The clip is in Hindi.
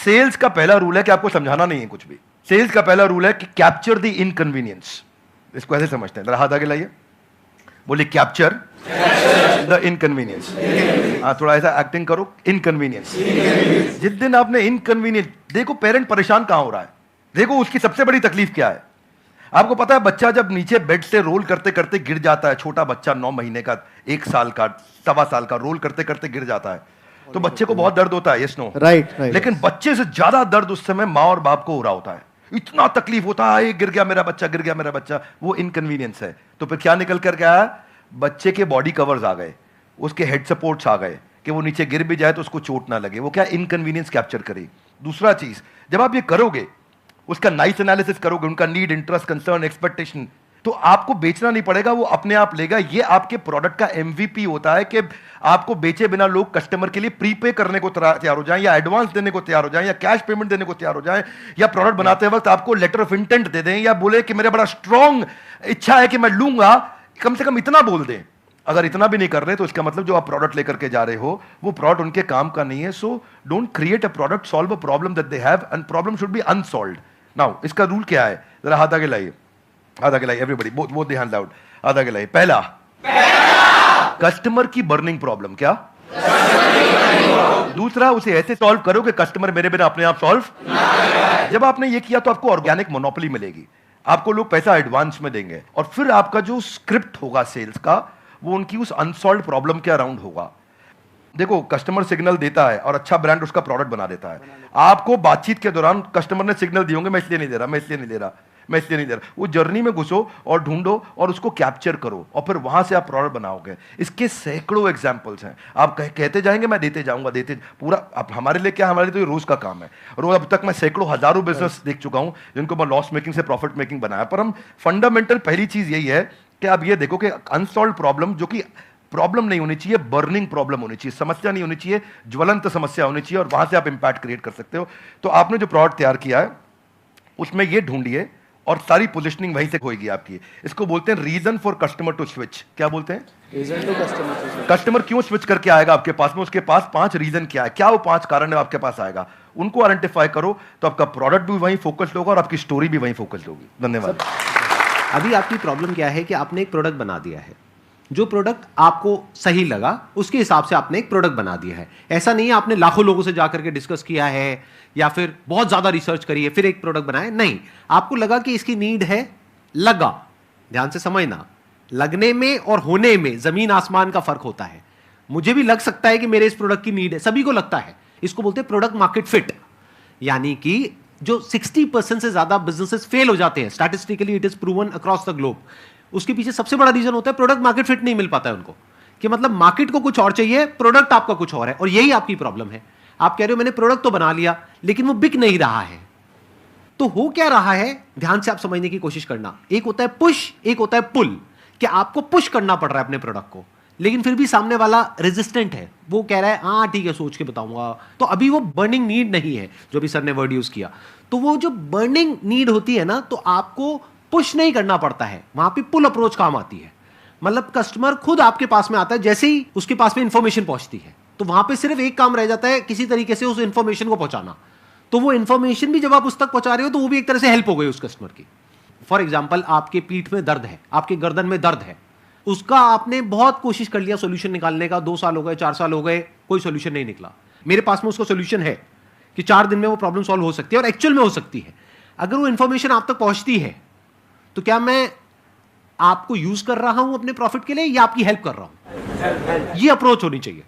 सेल्स का पहला रूल है कि आपको समझाना नहीं है कुछ भी। सेल्स का पहला रूल है कि कैप्चर द इनकन्वीनियंस। इसको ऐसे समझते हैं, जरा हाथ आगे लाइए, बोलिए कैप्चर द इनकन्वीनियंस। थोड़ा ऐसा एक्टिंग करो, इनकन्वीनियंस। जिस दिन आपने इनकन्वीनियंस, देखो पेरेंट परेशान कहां हो रहा है, देखो उसकी सबसे बड़ी तकलीफ क्या है। आपको पता है बच्चा जब नीचे बेड से रोल करते करते गिर जाता है, छोटा बच्चा 9 महीने का, 1 साल का, 1.25 साल का, रोल करते करते गिर जाता है तो बच्चे को बहुत दर्द होता है, यस नो? राइट। लेकिन बच्चे से ज्यादा दर्द उस समय माँ और बाप को हो रहा होता है। इतना तकलीफ होता है, गिर गया मेरा बच्चा, गिर गया मेरा बच्चा। वो इनकन्वीनियंस है। तो फिर क्या निकल कर गया? बच्चे के बॉडी कवर्स आ गए, उसके हेड सपोर्ट्स आ गए कि वो नीचे गिर भी जाए तो उसको चोट ना लगे। वो क्या इनकन्वीनियंस कैप्चर करे। दूसरा चीज, जब आप ये करोगे, उसका नाइस एनालिसिस करोगे, उनका नीड, इंटरेस्ट, कंसर्न, एक्सपेक्टेशन, तो आपको बेचना नहीं पड़ेगा, वो अपने आप लेगा। ये आपके प्रोडक्ट का एमवीपी होता है कि आपको बेचे बिना लोग कस्टमर के लिए प्रीपे करने को तैयार हो जाएं, या एडवांस देने को तैयार हो जाएं, या कैश पेमेंट देने को तैयार हो जाएं, या प्रोडक्ट बनाते वक्त आपको लेटर ऑफ इंटेंट दे दें, या बोले कि मेरा बड़ा स्ट्रॉन्ग इच्छा है कि मैं लूंगा, कम से कम इतना बोल दें। अगर इतना भी नहीं कर रहे तो इसका मतलब जो आप प्रोडक्ट लेकर के जा रहे हो वो प्रोडक्ट उनके काम का नहीं है। So don't create a product, solve a problem that they have, and problem should be unsolved. Now इसका रूल क्या है, जरा हाथ आगे लाइए, हाथ आगे लाइए, everybody, both the hands out, हाथ आगे लाइए। पहला, कस्टमर की बर्निंग प्रॉब्लम। क्या? दूसरा, उसे ऐसे सॉल्व करो कि कस्टमर मेरे बिना अपने आप सॉल्व। जब आपने ये किया तो आपको ऑर्गेनिक मोनोपोली मिलेगी, आपको लोग पैसा एडवांस में देंगे, और फिर आपका जो स्क्रिप्ट होगा सेल्स का वो उनकी उस अनसॉल्व प्रॉब्लम के अराउंड होगा। देखो कस्टमर सिग्नल देता है और अच्छा ब्रांड उसका प्रोडक्ट बना देता है। आपको बातचीत के दौरान कस्टमर ने सिग्नल दिए होंगे, मैं इसलिए नहीं दे रहा, मैं इसलिए नहीं दे रहा, मैं इसलिए नहीं दे रहा। वो जर्नी में घुसो और ढूंढो और उसको कैप्चर करो, और फिर वहां से आप प्रोडक्ट बनाओगे। इसके सैकड़ों एग्जांपल्स हैं। आप कहते जाएंगे, मैं देते जाऊंगा, देते पूरा। अब हमारे लिए क्या, हमारे लिए तो ये रोज का काम है। रोज अब तक मैं सैकड़ों हजारों बिजनेस देख चुका हूं जिनको मैं लॉस मेकिंग से प्रॉफिट मेकिंग बनाया। पर हम फंडामेंटल पहली चीज यही है कि आप ये देखो कि अनसॉल्व प्रॉब्लम, जो कि प्रॉब्लम नहीं होनी चाहिए, बर्निंग प्रॉब्लम होनी चाहिए, समस्या नहीं होनी चाहिए, ज्वलंत समस्या होनी चाहिए, और वहां से आप इंपैक्ट क्रिएट कर सकते हो। तो आपने जो प्रोडक्ट तैयार किया है उसमें ये ढूंढिए, और सारी पोजीशनिंग वहीं से होगी आपकी। इसको बोलते हैं reason for customer to switch. क्या बोलते हैं? Reason to customer. कस्टमर क्यों स्विच करके आएगा आपके पास में, उसके पास 5 रीजन क्या है, क्या वो 5 कारण है आपके पास आएगा, उनको आइडेंटिफाई करो, तो आपका प्रोडक्ट भी वहीं फोकस्ड होगा और आपकी स्टोरी भी वहीं फोकस्ड होगी। धन्यवाद। अभी आपकी प्रॉब्लम क्या है कि आपने एक प्रोडक्ट बना दिया है, जो प्रोडक्ट आपको सही लगा उसके हिसाब से आपने एक प्रोडक्ट बना दिया है। ऐसा नहीं है आपने लाखों लोगों से जाकर के डिस्कस किया है या फिर बहुत ज्यादा रिसर्च करी है फिर एक प्रोडक्ट बनाया, नहीं। आपको लगा कि इसकी नीड है, लगा। ध्यान से समझना, लगने में और होने में जमीन आसमान का फर्क होता है। मुझे भी लग सकता है कि मेरे इस प्रोडक्ट की नीड है, सभी को लगता है। इसको बोलते हैं प्रोडक्ट मार्केट फिट। यानी कि जो 60% से ज्यादा बिजनेसेस फेल हो जाते हैं, statistically it is proven across the globe, उसके पीछे सबसे बड़ा रीजन होता है प्रोडक्ट मार्केट फिट नहीं मिल पाता है उनको। कि मतलब मार्केट को कुछ और चाहिए, प्रोडक्ट आपका कुछ और है, और यही आपकी प्रॉब्लम है। आप कह रहे हो मैंने प्रोडक्ट तो बना लिया लेकिन वो बिक नहीं रहा है। तो हो क्या रहा है, ध्यान से आप समझने की कोशिश करना। एक होता है पुश, एक होता है पुल। कि आपको पुश करना पड़ रहा है अपने प्रोडक्ट को, लेकिन फिर भी सामने वाला रेजिस्टेंट है, वो कह रहा है हाँ ठीक है सोच के बताऊंगा। तो अभी वो बर्निंग नीड नहीं है, जो भी सर ने वर्ड यूज किया। तो वो जो बर्निंग नीड होती है ना, तो आपको पुश नहीं करना पड़ता है, वहां पे पुल अप्रोच काम आती है। मतलब कस्टमर खुद आपके पास में आता है, जैसे ही उसके पास में इंफॉर्मेशन पहुंचती है, तो वहां पे सिर्फ एक काम रह जाता है, किसी तरीके से उस इंफॉर्मेशन को पहुंचाना। तो वो इंफॉर्मेशन भी जब आप उस तक पहुंचा रहे हो तो वो भी एक तरह से हेल्प हो गई उस कस्टमर की। फॉर एग्जाम्पल, आपके पीठ में दर्द है, आपके गर्दन में दर्द है, उसका आपने बहुत कोशिश कर लिया सोल्यूशन निकालने का, 2 साल हो गए, 4 साल हो गए, कोई सोल्यूशन नहीं निकला। मेरे पास में उसका सोल्यूशन है कि 4 दिन में वो प्रॉब्लम सॉल्व हो सकती है, और एक्चुअल में हो सकती है। अगर वो इंफॉर्मेशन आप तक पहुंचती है तो क्या मैं आपको यूज कर रहा हूं अपने प्रॉफिट के लिए या आपकी हेल्प कर रहा हूं? ये अप्रोच होनी चाहिए।